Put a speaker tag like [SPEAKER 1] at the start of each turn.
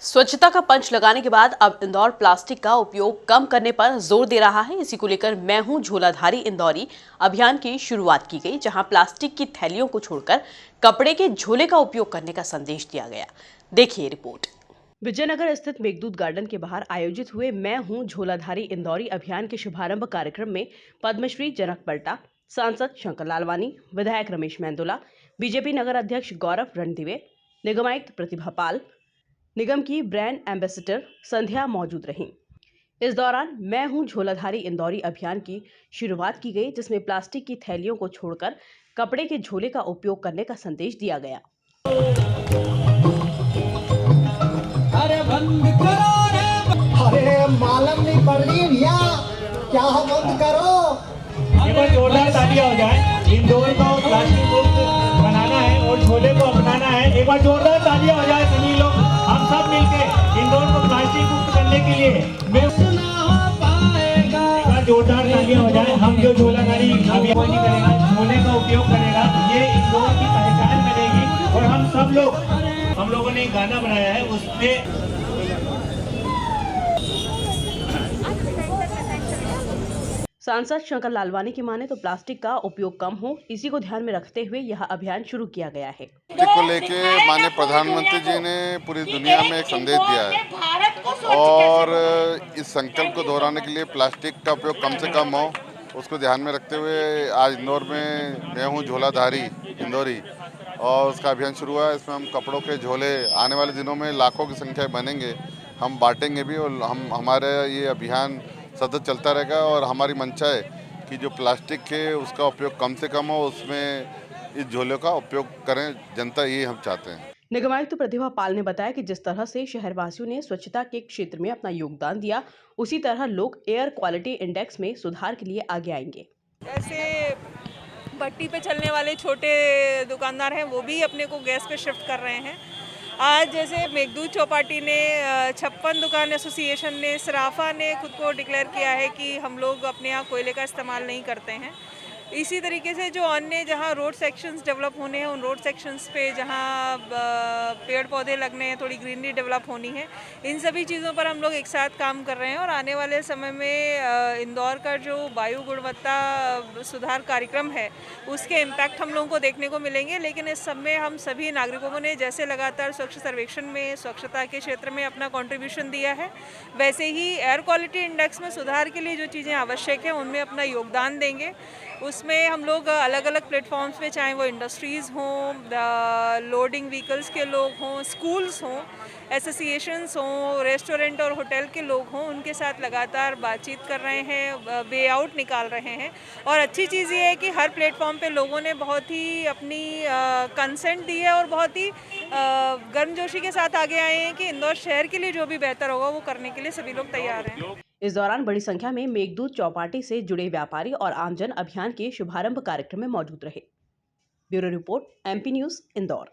[SPEAKER 1] स्वच्छता का पंच लगाने के बाद अब इंदौर प्लास्टिक का उपयोग कम करने पर जोर दे रहा है। इसी को लेकर मैं हूं झोलाधारी इंदौरी अभियान की शुरुआत की गई, जहां प्लास्टिक की थैलियों को छोड़कर कपड़े के झोले का उपयोग करने का संदेश दिया गया। देखिए रिपोर्ट। विजयनगर स्थित मेघदूत गार्डन के बाहर आयोजित हुए मैं हूं झोलाधारी इंदौरी अभियान के शुभारंभ कार्यक्रम में पद्मश्री जनक पलटा, सांसद शंकर लालवानी, विधायक रमेश मेंदोला, बीजेपी नगर अध्यक्ष गौरव रणदिवे, निगमायुक्त प्रतिभा पाल, निगम की ब्रांड एम्बेसडर संध्या मौजूद रहीं। इस दौरान मैं हूं झोलाधारी इंदौरी अभियान की शुरुआत की गई, जिसमें प्लास्टिक की थैलियों को छोड़कर कपड़े के झोले का उपयोग करने का संदेश दिया गया।
[SPEAKER 2] अरे बंद करो रे, अरे मालूम नहीं पड़ रही भैया, क्या बंद करो।
[SPEAKER 3] एक बार जोरदार तालियां हो जाए। इंदौर को प्लास्टिक मुक्त बनाना है और झोले को अपनाना है। एक बार जोरदार तालियां हो जाए सभी लोग, हम सब मिलके इंदौर को प्लास्टिक मुक्त करने के लिए एक बार जोरदार तालियां हो जाए। हम जो झोलाधारी अभियान करेगा, झोले का उपयोग करेगा, ये इंदौर की पहचान बनेगी। और हम लोगों ने एक गाना बनाया है, उसमें
[SPEAKER 1] सांसद शंकर लालवानी की माने तो प्लास्टिक का उपयोग कम हो, इसी को ध्यान में रखते हुए यह अभियान शुरू किया गया है।
[SPEAKER 4] प्लास्टिक को लेके माननीय प्रधानमंत्री जी ने पूरी दुनिया में एक संदेश दिया है और इस संकल्प को दोहराने के लिए प्लास्टिक का उपयोग कम से कम हो, उसको ध्यान में रखते हुए आज इंदौर में मैं हूँ झोलाधारी इंदौरी और उसका अभियान शुरू हुआ है। इसमें हम कपड़ों के झोले आने वाले दिनों में लाखों की संख्या बनेंगे, हम बांटेंगे भी और हमारे ये अभियान सतत चलता रहेगा। और हमारी मंशा है कि जो प्लास्टिक है उसका उपयोग कम से कम हो, उसमें इस झोले का उपयोग करें, जनता ये हम चाहते हैं।
[SPEAKER 1] निगमायुक्त प्रतिभा पाल ने बताया कि जिस तरह से शहरवासियों ने स्वच्छता के क्षेत्र में अपना योगदान दिया, उसी तरह लोग एयर क्वालिटी इंडेक्स में सुधार के लिए आगे आएंगे।
[SPEAKER 5] ऐसे भट्टी पे चलने वाले छोटे दुकानदार हैं, वो भी अपने को गैस पे शिफ्ट कर रहे हैं। आज जैसे मेघदूत चौपाटी ने 56 दुकान एसोसिएशन ने सराफा ने खुद को डिक्लेयर किया है कि हम लोग अपने यहाँ कोयले का इस्तेमाल नहीं करते हैं। इसी तरीके से जो अन्य जहाँ रोड सेक्शंस डेवलप होने हैं, उन रोड सेक्शंस पे जहाँ पेड़ पौधे लगने हैं, थोड़ी ग्रीनरी डेवलप होनी है, इन सभी चीज़ों पर हम लोग एक साथ काम कर रहे हैं। और आने वाले समय में इंदौर का जो वायु गुणवत्ता सुधार कार्यक्रम है, उसके इम्पैक्ट हम लोगों को देखने को मिलेंगे। लेकिन इस सब में हम सभी नागरिकों ने जैसे लगातार स्वच्छ सर्वेक्षण में स्वच्छता के क्षेत्र में अपना कॉन्ट्रीब्यूशन दिया है, वैसे ही एयर क्वालिटी इंडेक्स में सुधार के लिए जो चीज़ें आवश्यक हैं उनमें अपना योगदान देंगे। उसमें हम लोग अलग अलग प्लेटफॉर्म्स पे, चाहे वो इंडस्ट्रीज़ हों, लोडिंग व्हीकल्स के लोग हों, स्कूल्स हों, एसोसिएशंस हों, रेस्टोरेंट और होटल के लोग हों, उनके साथ लगातार बातचीत कर रहे हैं, वे आउट निकाल रहे हैं। और अच्छी चीज़ ये है कि हर प्लेटफॉर्म पे लोगों ने बहुत ही अपनी कंसेंट दी है और बहुत ही गर्मजोशी के साथ आगे आए हैं कि इंदौर शहर के लिए जो भी बेहतर होगा वो करने के लिए सभी लोग तैयार हैं।
[SPEAKER 1] इस दौरान बड़ी संख्या में मेघदूत चौपाटी से जुड़े व्यापारी और आमजन अभियान के शुभारंभ कार्यक्रम में मौजूद रहे। Bureau report, MP news, Indore.